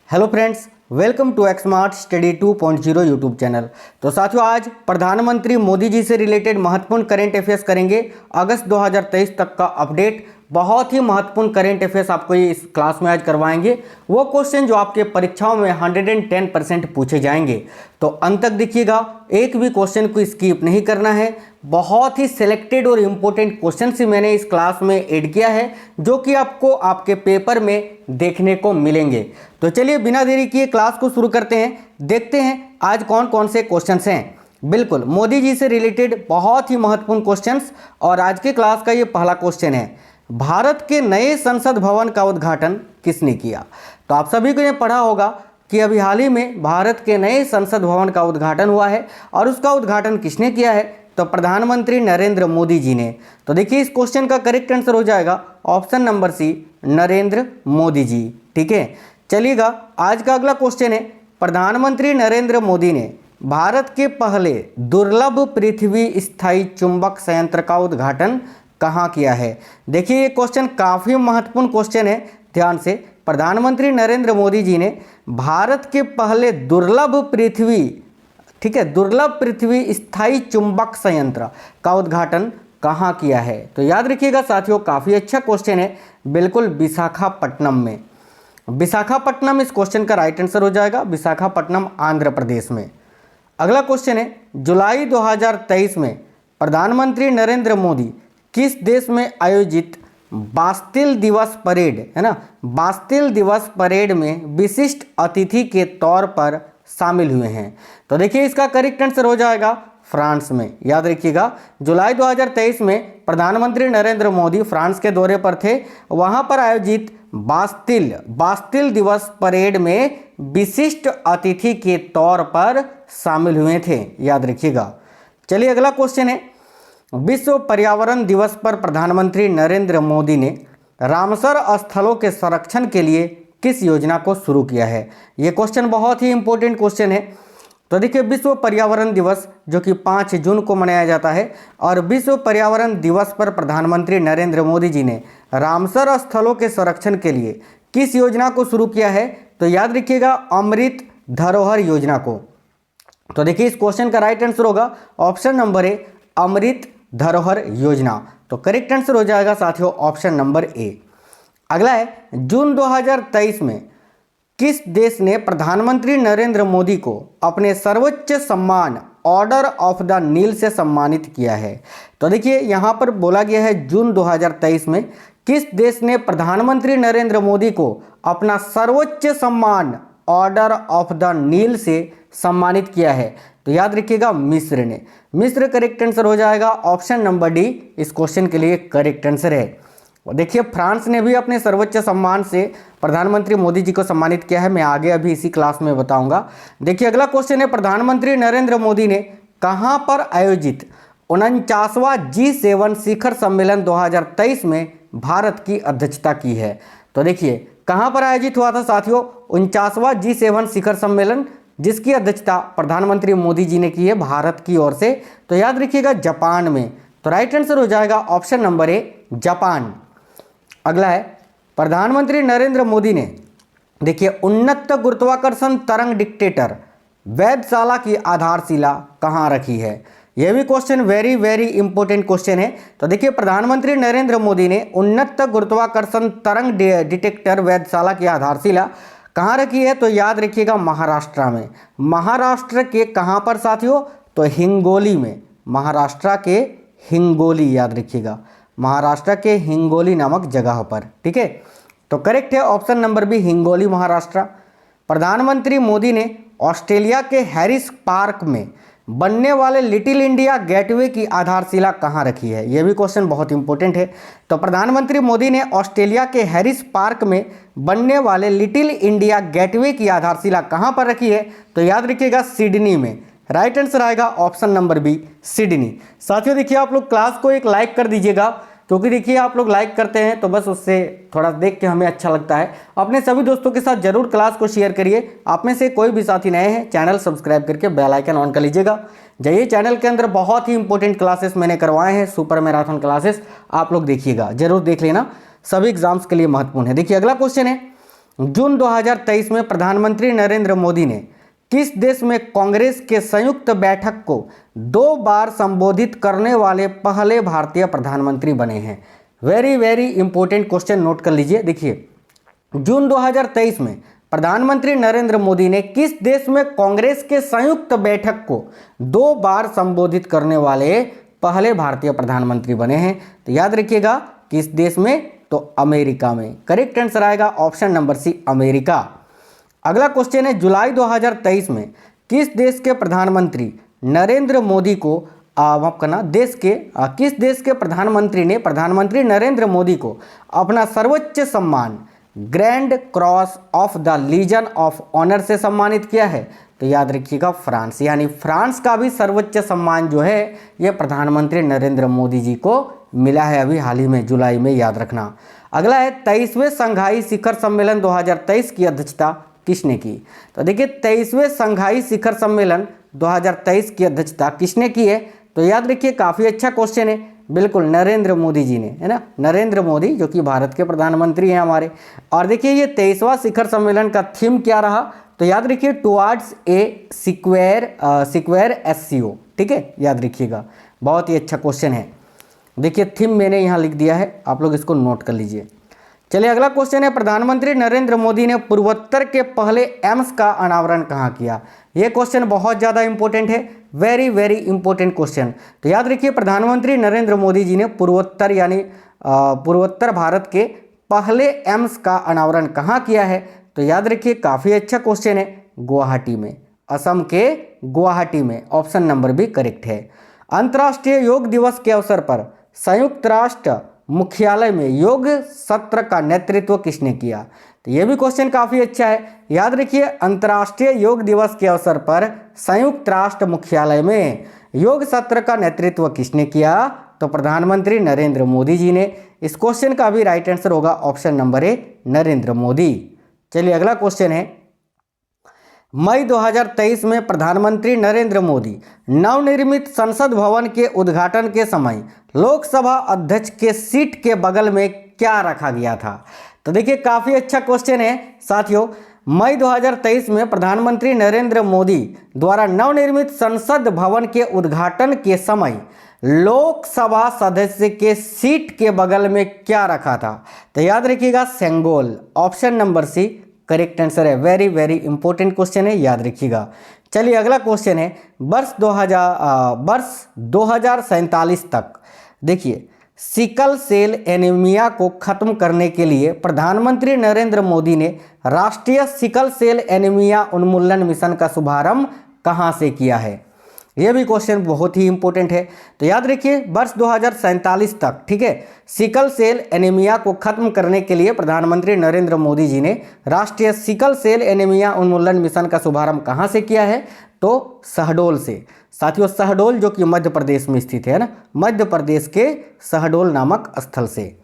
Hello friends, welcome to Xmart study 2.0 YouTube channel. तो साथियों, आज प्रधानमंत्री मोदी जी से रिलेटेड महत्वपूर्ण करेंट अफेयर्स करेंगे। अगस्त 2023 तक का अपडेट, बहुत ही महत्वपूर्ण करेंट अफेयर्स आपको ये इस क्लास में आज करवाएंगे। वो क्वेश्चन जो आपके परीक्षाओं में 110% पूछे जाएंगे, तो अंत तक देखिएगा, एक भी क्वेश्चन को स्किप नहीं करना है। बहुत ही सिलेक्टेड और इम्पोर्टेंट क्वेश्चन ही मैंने इस क्लास में ऐड किया है, जो कि आपको आपके पेपर में देखने को मिलेंगे। तो चलिए बिना देरी किए क्लास को शुरू करते हैं। देखते हैं आज कौन कौन से क्वेश्चंस हैं। बिल्कुल मोदी जी से रिलेटेड बहुत ही महत्वपूर्ण क्वेश्चंस, और आज के क्लास का ये पहला क्वेश्चन है, भारत के नए संसद भवन का उद्घाटन किसने किया। तो आप सभी को ये पढ़ा होगा कि अभी हाल ही में भारत के नए संसद भवन का उद्घाटन हुआ है, और उसका उद्घाटन किसने किया है, तो प्रधानमंत्री नरेंद्र मोदी जी ने। तो देखिए, इस क्वेश्चन का करेक्ट आंसर हो जाएगा option number C, Narendra Modi ji. ठीक है, चलिएगा आज का अगला क्वेश्चन है, प्रधानमंत्री नरेंद्र मोदी ने भारत के पहले दुर्लभ पृथ्वी स्थायी चुंबक संयंत्र का उद्घाटन कहाँ किया है। देखिए, ये क्वेश्चन काफ़ी महत्वपूर्ण क्वेश्चन है, ध्यान से। प्रधानमंत्री नरेंद्र मोदी जी ने भारत के पहले दुर्लभ पृथ्वी, ठीक है, दुर्लभ पृथ्वी स्थायी चुंबक संयंत्र का उद्घाटन कहाँ किया है। तो याद रखिएगा साथियों, काफ़ी अच्छा क्वेश्चन है, बिल्कुल विशाखापट्टनम में। विशाखापट्टनम इस क्वेश्चन का राइट आंसर हो जाएगा, विशाखापट्टनम आंध्र प्रदेश में। अगला क्वेश्चन है, जुलाई 2023 में प्रधानमंत्री नरेंद्र मोदी किस देश में आयोजित बास्तिल दिवस परेड, है ना, बास्तिल दिवस परेड में विशिष्ट अतिथि के तौर पर शामिल हुए हैं। तो देखिए, इसका करेक्ट आंसर हो जाएगा फ्रांस में। याद रखिएगा, जुलाई 2023 में प्रधानमंत्री नरेंद्र मोदी फ्रांस के दौरे पर थे, वहां पर आयोजित बास्तिल दिवस परेड में विशिष्ट अतिथि के तौर पर शामिल हुए थे। याद रखिएगा। चलिए अगला क्वेश्चन है, विश्व पर्यावरण दिवस पर प्रधानमंत्री नरेंद्र मोदी ने रामसर स्थलों के संरक्षण के लिए किस योजना को शुरू किया है। यह क्वेश्चन बहुत ही इंपॉर्टेंट क्वेश्चन है। तो देखिए, विश्व पर्यावरण दिवस जो कि 5 जून को मनाया जाता है, और विश्व पर्यावरण दिवस पर प्रधानमंत्री नरेंद्र मोदी जी ने रामसर स्थलों के संरक्षण के लिए किस योजना को शुरू किया है। तो याद रखिएगा, अमृत धरोहर योजना को। तो देखिए, इस क्वेश्चन का राइट आंसर होगा ऑप्शन नंबर ए, अमृत धरोहर योजना। तो करेक्ट आंसर हो जाएगा साथियों ऑप्शन नंबर ए। अगला है, जून 2023 में किस देश ने प्रधानमंत्री नरेंद्र मोदी को अपने सर्वोच्च सम्मान ऑर्डर ऑफ द नील से सम्मानित किया है। तो देखिए, यहाँ पर बोला गया है जून 2023 में किस देश ने प्रधानमंत्री नरेंद्र मोदी को अपना सर्वोच्च सम्मान ऑर्डर ऑफ द नील से सम्मानित किया है। तो याद रखिएगा, मिस्र ने। मिस्र करेक्ट आंसर हो जाएगा ऑप्शन नंबर डी, इस क्वेश्चन के लिए करेक्ट आंसर है। देखिए, फ्रांस ने भी अपने सर्वोच्च सम्मान से प्रधानमंत्री मोदी जी को सम्मानित किया है। मैं आगे अभी इसी क्लास में बताऊंगा। देखिए, अगला क्वेश्चन है, प्रधानमंत्री नरेंद्र मोदी ने कहां पर आयोजित 49वां G7 शिखर सम्मेलन 2023 में भारत की अध्यक्षता की है। तो देखिए, कहां पर आयोजित हुआ था साथियों 49वां G7 शिखर सम्मेलन, जिसकी अध्यक्षता प्रधानमंत्री मोदी जी ने की है भारत की ओर से। तो याद रखिएगा, जापान में। तो राइट आंसर हो जाएगा ऑप्शन नंबर ए, जापान। अगला है, प्रधानमंत्री नरेंद्र मोदी ने देखिए उन्नत गुरुत्वाकर्षण तरंग डिटेक्टर वेधशाला की आधारशिला कहाँ रखी है। यह भी question very very important question है। तो देखिए, प्रधानमंत्री नरेंद्र मोदी ने उन्नत गुरुत्वाकर्षण तरंग डिटेक्टर वेधशाला की आधारशिला कहाँ रखी है। तो याद रखिएगा, महाराष्ट्र में। महाराष्ट्र के कहाँ पर साथियों, तो हिंगोली में। महाराष्ट्र के हिंगोली, याद रखिएगा, महाराष्ट्र के हिंगोली नामक जगह पर। ठीक है, तो करेक्ट है option number B, Hingoli, Maharashtra. प्रधानमंत्री मोदी ने ऑस्ट्रेलिया के हैरिस पार्क में बनने वाले लिटिल इंडिया गेटवे की आधारशिला कहाँ रखी है। यह भी क्वेश्चन बहुत इंपॉर्टेंट है। तो प्रधानमंत्री मोदी ने ऑस्ट्रेलिया के हैरिस पार्क में बनने वाले लिटिल इंडिया गेटवे की आधारशिला कहाँ पर रखी है। तो याद रखिएगा, सिडनी में। राइट आंसर आएगा ऑप्शन नंबर बी, सिडनी। साथियों देखिए, आप लोग क्लास को एक लाइक कर दीजिएगा, क्योंकि देखिए आप लोग लाइक करते हैं तो बस उससे थोड़ा देख के हमें अच्छा लगता है। अपने सभी दोस्तों के साथ जरूर क्लास को शेयर करिए। आप में से कोई भी साथी नए हैं, चैनल सब्सक्राइब करके बेल आइकन ऑन कर लीजिएगा। जाइए, चैनल के अंदर बहुत ही इंपॉर्टेंट क्लासेस मैंने करवाए हैं, सुपर मैराथन क्लासेस, आप लोग देखिएगा, जरूर देख लेना, सभी एग्जाम्स के लिए महत्वपूर्ण है। देखिए, अगला क्वेश्चन है, जून 2023 में प्रधानमंत्री नरेंद्र मोदी ने किस देश में कांग्रेस के संयुक्त बैठक को 2 बार संबोधित करने वाले पहले भारतीय प्रधानमंत्री बने हैं? Very very important question, note कर लीजिए। देखिए, जून 2023 में प्रधानमंत्री नरेंद्र मोदी ने किस देश में कांग्रेस के संयुक्त बैठक को 2 बार संबोधित करने वाले पहले भारतीय प्रधानमंत्री बने हैं? तो याद रखिएगा, किस देश में? तो अमेरिका में। करेक्ट आंसर आएगा ऑप्शन नंबर सी, अमेरिका। अगला क्वेश्चन है, जुलाई 2023 में किस देश के प्रधानमंत्री नरेंद्र मोदी को माफ करना किस देश के प्रधानमंत्री ने प्रधानमंत्री नरेंद्र मोदी को अपना सर्वोच्च सम्मान grand cross of the legion of honour से सम्मानित किया है? तो याद रखिएगा, फ्रांस। यानी फ्रांस का भी सर्वोच्च सम्मान जो है ये प्रधानमंत्री नरेंद्र मोदी जी को मिला है अभी हाल ही में, जुलाई में, याद रखना। अगला है, 23वें संघाई शिखर सम्मेलन 2023 की अध्यक्षता किसने की? तो देखिए, 23वें संघाई शिखर सम्मेलन 2023 की अध्यक्षता किसने की है? तो याद रखिए, काफ़ी अच्छा क्वेश्चन है, बिल्कुल नरेंद्र मोदी जी ने, है ना, नरेंद्र मोदी जो कि भारत के प्रधानमंत्री हैं हमारे। और देखिए, ये 23वां शिखर सम्मेलन का थीम क्या रहा? तो याद रखिए, टुवार्ड्स ए सिक्वेयर SCO, ठीक है, याद रखिएगा, बहुत ही अच्छा क्वेश्चन है। देखिए, थीम मैंने यहाँ लिख दिया है, आप लोग इसको नोट कर लीजिए। चलिए, अगला क्वेश्चन है, प्रधानमंत्री नरेंद्र मोदी ने पूर्वोत्तर के पहले एम्स का अनावरण कहाँ किया? ये क्वेश्चन बहुत ज़्यादा इंपॉर्टेंट है, वेरी वेरी इंपॉर्टेंट क्वेश्चन। तो याद रखिए, प्रधानमंत्री नरेंद्र मोदी जी ने पूर्वोत्तर यानी पूर्वोत्तर भारत के पहले एम्स का अनावरण कहाँ किया है? तो याद रखिए, काफ़ी अच्छा क्वेश्चन है, गुवाहाटी में, असम के गुवाहाटी में। ऑप्शन नंबर भी करेक्ट है। अंतर्राष्ट्रीय योग दिवस के अवसर पर संयुक्त राष्ट्र मुख्यालय में योग सत्र का नेतृत्व किसने किया? तो यह भी क्वेश्चन काफ़ी अच्छा है। याद रखिए, अंतर्राष्ट्रीय योग दिवस के अवसर पर संयुक्त राष्ट्र मुख्यालय में योग सत्र का नेतृत्व किसने किया? तो प्रधानमंत्री नरेंद्र मोदी जी ने। इस क्वेश्चन का भी राइट आंसर होगा option number A, Narendra Modi. चलिए, अगला क्वेश्चन है, मई 2023 में प्रधानमंत्री नरेंद्र मोदी नवनिर्मित संसद भवन के उद्घाटन के समय लोकसभा अध्यक्ष के सीट के बगल में क्या रखा गया था? तो देखिए, काफ़ी अच्छा क्वेश्चन है साथियों। मई 2023 में प्रधानमंत्री नरेंद्र मोदी द्वारा नवनिर्मित संसद भवन के उद्घाटन के समय लोकसभा सदस्य के सीट के बगल में क्या रखा था? तो याद रखिएगा, Sengol. Option number C correct answer है। वेरी वेरी इंपॉर्टेंट क्वेश्चन है, याद रखिएगा। चलिए, अगला क्वेश्चन है, वर्ष 2047 तक देखिए, सिकल सेल एनीमिया को खत्म करने के लिए प्रधानमंत्री नरेंद्र मोदी ने राष्ट्रीय सिकल सेल एनीमिया उन्मूलन मिशन का शुभारंभ कहाँ से किया है? यह भी क्वेश्चन बहुत ही इंपॉर्टेंट है। तो याद रखिए, वर्ष 2047 तक, ठीक है, सिकल सेल एनीमिया को खत्म करने के लिए प्रधानमंत्री नरेंद्र मोदी जी ने राष्ट्रीय सिकल सेल एनीमिया उन्मूलन मिशन का शुभारंभ कहाँ से किया है? तो शहडोल से। साथियों, शहडोल जो कि मध्य प्रदेश में स्थित है ना, मध्य प्रदेश के शहडोल नामक स्थल से।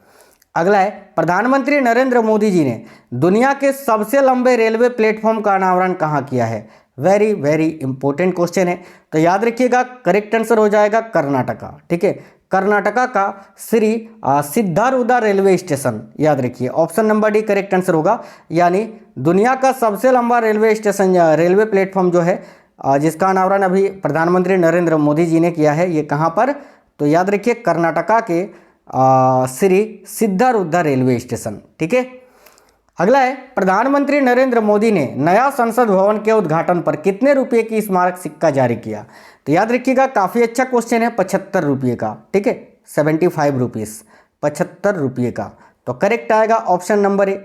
अगला है, प्रधानमंत्री नरेंद्र मोदी जी ने दुनिया के सबसे लंबे रेलवे प्लेटफॉर्म का अनावरण कहाँ किया है? वेरी वेरी इंपॉर्टेंट क्वेश्चन है। तो याद रखिएगा, करेक्ट आंसर हो जाएगा कर्नाटका, ठीक है, कर्नाटका का श्री सिद्धारूढ़ा रेलवे स्टेशन, याद रखिए, option number D correct answer होगा। यानी दुनिया का सबसे लंबा रेलवे स्टेशन या रेलवे प्लेटफॉर्म जो है जिसका अनावरण अभी प्रधानमंत्री नरेंद्र मोदी जी ने किया है, ये कहाँ पर? तो याद रखिए, कर्नाटका के श्री सिद्धारूढ़ा रेलवे स्टेशन, ठीक है। अगला है, प्रधानमंत्री नरेंद्र मोदी ने नया संसद भवन के उद्घाटन पर कितने रुपए की स्मारक सिक्का जारी किया? तो याद रखिएगा, काफ़ी अच्छा क्वेश्चन है, 75 रुपये का, ठीक है, 75 रुपीज़, 75 रुपये का। तो करेक्ट आएगा ऑप्शन नंबर ए।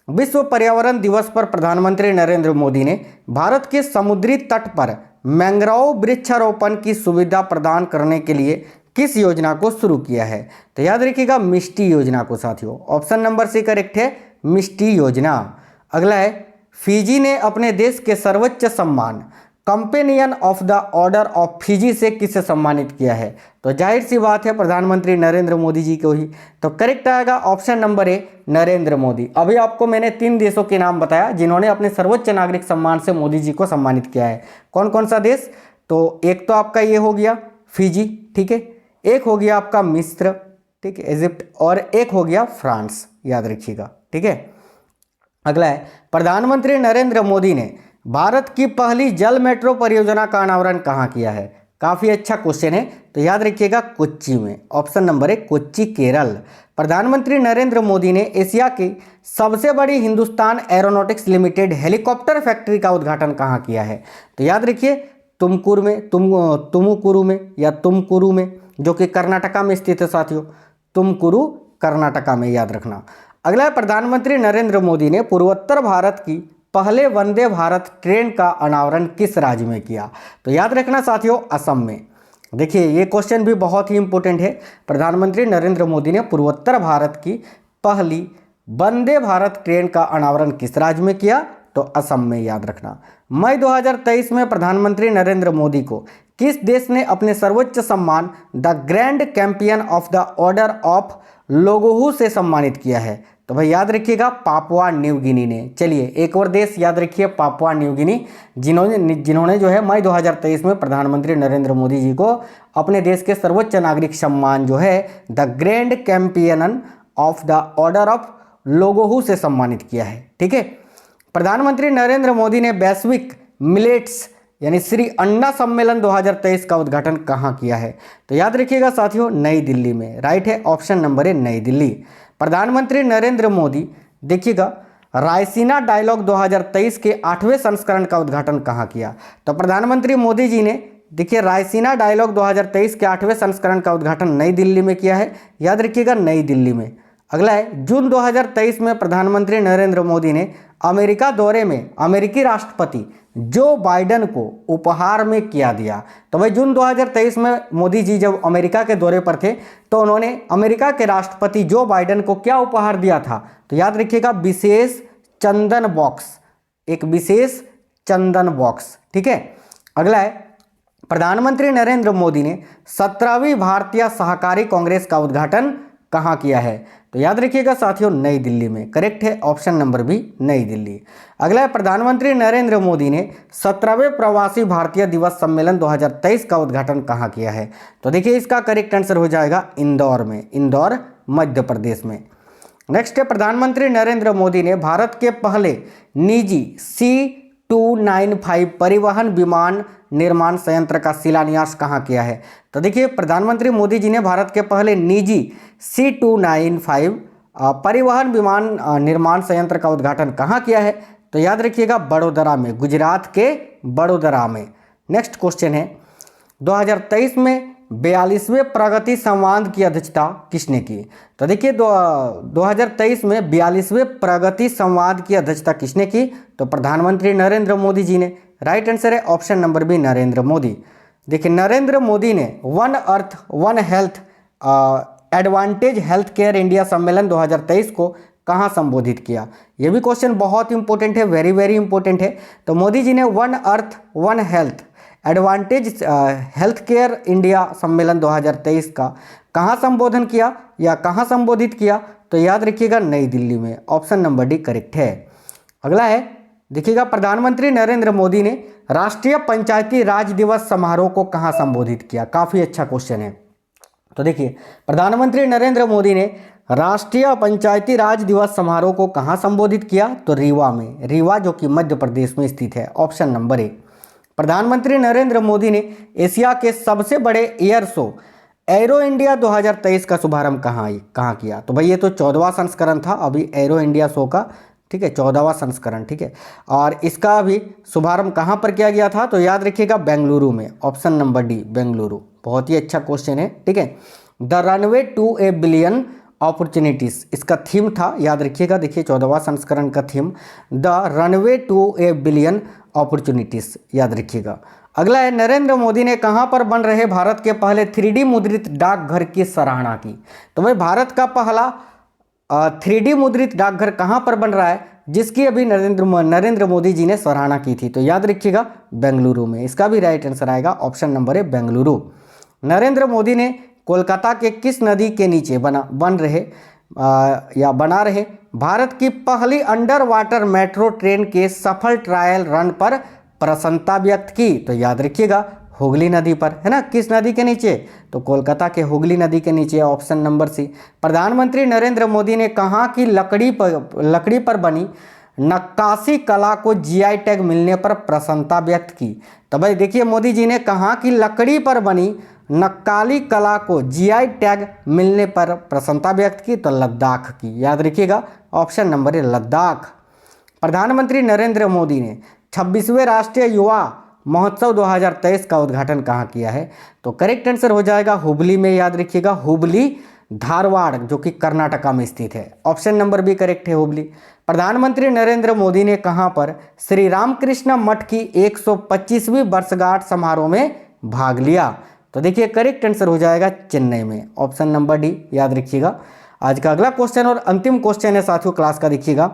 विश्व पर्यावरण दिवस पर प्रधानमंत्री नरेंद्र मोदी ने भारत के समुद्री तट पर मैंग्रोव वृक्षारोपण की सुविधा प्रदान करने के लिए किस योजना को शुरू किया है? तो याद रखिएगा, मिष्टी योजना को साथियों। ऑप्शन नंबर सी करेक्ट है, मिष्टी योजना। अगला है, फिजी ने अपने देश के सर्वोच्च सम्मान companion of the order of Fiji से किसे सम्मानित किया है? तो जाहिर सी बात है, प्रधानमंत्री नरेंद्र मोदी जी को ही। तो करेक्ट आएगा option number A, Narendra Modi. अभी आपको मैंने 3 देशों के नाम बताया जिन्होंने अपने सर्वोच्च नागरिक सम्मान से मोदी जी को सम्मानित किया है। कौन कौन सा देश? तो एक तो आपका ये हो गया फिजी, ठीक है, एक हो गया आपका मिस्र, ठीक है, इजिप्ट, और एक हो गया फ्रांस, याद रखिएगा, ठीक है। अगला है, प्रधानमंत्री नरेंद्र मोदी ने भारत की पहली जल मेट्रो परियोजना का अनावरण कहाँ किया है? काफ़ी अच्छा क्वेश्चन है, तो याद रखिएगा कोच्चि में। ऑप्शन नंबर है कोच्चि, केरल। प्रधानमंत्री नरेंद्र मोदी ने एशिया की सबसे बड़ी Hindustan aeronautics limited helicopter factory का उद्घाटन कहाँ किया है? तो याद रखिए तुमकुरु में या तुमकुरु में, जो कि कर्नाटका में स्थित है साथियों। तुमकुरु कर्नाटका में, याद रखना। अगला है, प्रधानमंत्री नरेंद्र मोदी ने पूर्वोत्तर भारत की पहले वंदे भारत ट्रेन का अनावरण किस राज्य में किया? तो याद रखना साथियों, असम में। देखिए ये क्वेश्चन भी बहुत ही इंपॉर्टेंट है। प्रधानमंत्री नरेंद्र मोदी ने पूर्वोत्तर भारत की पहली वंदे भारत ट्रेन का अनावरण किस राज्य में किया? तो असम में, याद रखना। मई 2023 में प्रधानमंत्री नरेंद्र मोदी को किस देश ने अपने सर्वोच्च सम्मान the grand champion of the order of लोगोहू से सम्मानित किया है? तो भाई याद रखिएगा, पापुआ न्यू गिनी ने। चलिए एक और देश याद रखिए, पापुआ न्यू गिनी, जिन्होंने जो है मई 2023 में प्रधानमंत्री नरेंद्र मोदी जी को अपने देश के सर्वोच्च नागरिक सम्मान जो है the grand champion of the order of लोगोहू से सम्मानित किया है। ठीक है। प्रधानमंत्री नरेंद्र मोदी ने वैश्विक मिलेट्स यानी श्री अन्ना सम्मेलन 2023 का उद्घाटन कहाँ किया है? तो याद रखिएगा साथियों, नई दिल्ली में। राइट है, ऑप्शन नंबर है नई दिल्ली। प्रधानमंत्री नरेंद्र मोदी, देखिएगा, रायसीना डायलॉग 2023 के 8वें संस्करण का उद्घाटन कहाँ किया? तो प्रधानमंत्री मोदी जी ने, देखिए, रायसीना डायलॉग 2023 के 8वें संस्करण का उद्घाटन नई दिल्ली में किया है। याद रखिएगा, नई दिल्ली में। अगला है, जून 2023 में प्रधानमंत्री नरेंद्र मोदी ने अमेरिका दौरे में अमेरिकी राष्ट्रपति जो बाइडेन को उपहार में क्या दिया? तो भाई जून 2023 में मोदी जी जब अमेरिका के दौरे पर थे तो उन्होंने अमेरिका के राष्ट्रपति जो बाइडेन को क्या उपहार दिया था? तो याद रखिएगा, विशेष चंदन बॉक्स, एक विशेष चंदन बॉक्स। ठीक है। अगला है, प्रधानमंत्री नरेंद्र मोदी ने 17वीं भारतीय सहकारी कांग्रेस का उद्घाटन कहाँ किया है? तो याद रखिएगा साथियों, नई दिल्ली में। करेक्ट है, ऑप्शन नंबर बी, नई दिल्ली। अगला है, प्रधानमंत्री नरेंद्र मोदी ने 17वें प्रवासी भारतीय दिवस सम्मेलन 2023 का उद्घाटन कहाँ किया है? तो देखिए इसका करेक्ट आंसर हो जाएगा इंदौर में, इंदौर मध्य प्रदेश में। नेक्स्ट है, प्रधानमंत्री नरेंद्र मोदी ने भारत के पहले निजी C295 परिवहन विमान निर्माण संयंत्र का शिलान्यास कहाँ किया है? तो देखिए प्रधानमंत्री मोदी जी ने भारत के पहले निजी C295 परिवहन विमान निर्माण संयंत्र का उद्घाटन कहाँ किया है? तो याद रखिएगा, बड़ोदरा में, गुजरात के बड़ोदरा में। नेक्स्ट क्वेश्चन है, 2023 में 42वें प्रगति संवाद की अध्यक्षता किसने की? तो देखिए 2023 में 42वें प्रगति संवाद की अध्यक्षता किसने की? तो प्रधानमंत्री नरेंद्र मोदी जी ने। राइट आंसर है option number B, Narendra Modi. देखिए नरेंद्र मोदी ने one earth one health advantage health care India सम्मेलन 2023 को कहाँ संबोधित किया? ये भी क्वेश्चन बहुत इंपॉर्टेंट है, वेरी वेरी इंपॉर्टेंट है। तो मोदी जी ने one earth one health advantage health care India सम्मेलन 2023 का कहाँ संबोधन किया या कहाँ संबोधित किया? तो याद रखिएगा, नई दिल्ली में। ऑप्शन नंबर डी करेक्ट है। अगला है, देखिएगा, प्रधानमंत्री नरेंद्र मोदी ने राष्ट्रीय पंचायती राज दिवस समारोह को कहाँ संबोधित किया? काफ़ी अच्छा क्वेश्चन है। तो देखिए प्रधानमंत्री नरेंद्र मोदी ने राष्ट्रीय पंचायती राज दिवस समारोह को कहाँ संबोधित किया? तो रीवा में, रीवा जो कि मध्य प्रदेश में स्थित है। Option number A. प्रधानमंत्री नरेंद्र मोदी ने एशिया के सबसे बड़े एयर शो एरो इंडिया 2023 का शुभारंभ कहाँ किया? तो भाई ये तो 14वां संस्करण था अभी एरो इंडिया शो का। ठीक है, 14वां संस्करण। ठीक है, और इसका भी शुभारंभ कहाँ पर किया गया था? तो याद रखिएगा, बेंगलुरु में। Option number D, Bengaluru. बहुत ही अच्छा क्वेश्चन है। ठीक है, the runway to a billion opportunities इसका थीम था, याद रखिएगा। देखिए 14वां संस्करण का theme the runway to a billion opportunities, याद रखिएगा। अगला है, नरेंद्र मोदी ने कहाँ पर बन रहे भारत के पहले 3D मुद्रित डाकघर की सराहना की? तो भाई भारत का पहला 3D मुद्रित डाकघर कहाँ पर बन रहा है जिसकी अभी नरेंद्र मोदी जी ने सराहना की थी? तो याद रखिएगा, बेंगलुरु में। इसका भी राइट आंसर आएगा, ऑप्शन नंबर है बेंगलुरु। नरेंद्र मोदी ने कोलकाता के किस नदी के नीचे बना रहे भारत की पहली अंडर वाटर मेट्रो ट्रेन के सफल ट्रायल रन पर प्रसन्नता व्यक्त की? तो याद रखिएगा, हुगली नदी पर, है ना। किस नदी के नीचे? तो कोलकाता के हुगली नदी के नीचे। Option number C. प्रधानमंत्री नरेंद्र मोदी ने कहा कि लकड़ी पर बनी नक्काशी कला को जीआई टैग मिलने पर प्रसन्नता व्यक्त की। तो भाई देखिए मोदी जी ने कहा कि लकड़ी पर बनी नक्काली कला को जीआई टैग मिलने पर प्रसन्नता व्यक्त की, तो लद्दाख की। याद रखिएगा ऑप्शन नंबर है लद्दाख। प्रधानमंत्री नरेंद्र मोदी ने 26वें राष्ट्रीय युवा महोत्सव 2023 का उद्घाटन कहाँ किया है? तो करेक्ट आंसर हो जाएगा हुबली में। याद रखिएगा हुबली धारवाड़ जो कि कर्नाटका में स्थित है। ऑप्शन नंबर बी करेक्ट है हुबली। प्रधानमंत्री नरेंद्र मोदी ने कहां पर श्री रामकृष्ण मठ की 125वीं वर्षगांठ समारोह में भाग लिया? तो देखिए करेक्ट आंसर हो जाएगा चेन्नई में। ऑप्शन नंबर डी याद रखिएगा। आज का अगला क्वेश्चन और अंतिम क्वेश्चन है साथियों क्लास का, देखिएगा।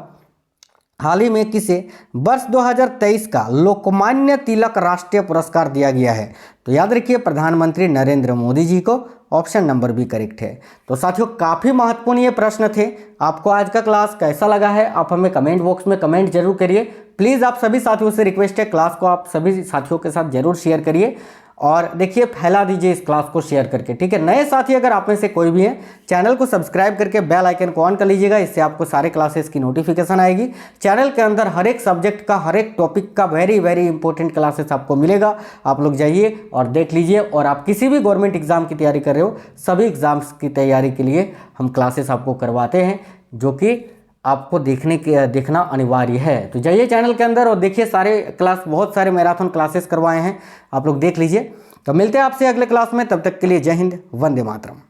हाल ही में किसे वर्ष 2023 का लोकमान्य तिलक राष्ट्रीय पुरस्कार दिया गया है? तो याद रखिए प्रधानमंत्री नरेंद्र मोदी जी को। ऑप्शन नंबर बी करेक्ट है। तो साथियों काफ़ी महत्वपूर्ण ये प्रश्न थे। आपको आज का क्लास कैसा लगा है आप हमें कमेंट बॉक्स में कमेंट जरूर करिए। प्लीज़ आप सभी साथियों से रिक्वेस्ट है क्लास को आप सभी साथियों के साथ जरूर शेयर करिए और देखिए फैला दीजिए इस क्लास को शेयर करके, ठीक है। नए साथी अगर आप में से कोई भी हैं चैनल को सब्सक्राइब करके बेल आइकन को ऑन कर लीजिएगा, इससे आपको सारे क्लासेस की नोटिफिकेशन आएगी। चैनल के अंदर हर एक सब्जेक्ट का हर एक टॉपिक का वेरी वेरी इंपॉर्टेंट क्लासेस आपको मिलेगा। आप लोग जाइए और देख लीजिए। और आप किसी भी गवर्नमेंट एग्जाम की तैयारी कर रहे हो, सभी एग्जाम्स की तैयारी के लिए हम क्लासेस आपको करवाते हैं जो कि आपको देखना अनिवार्य है। तो जाइए चैनल के अंदर और देखिए सारे क्लास, बहुत सारे मैराथन क्लासेस करवाए हैं, आप लोग देख लीजिए। तो मिलते हैं आपसे अगले क्लास में, तब तक के लिए जय हिंद, वंदे मातरम।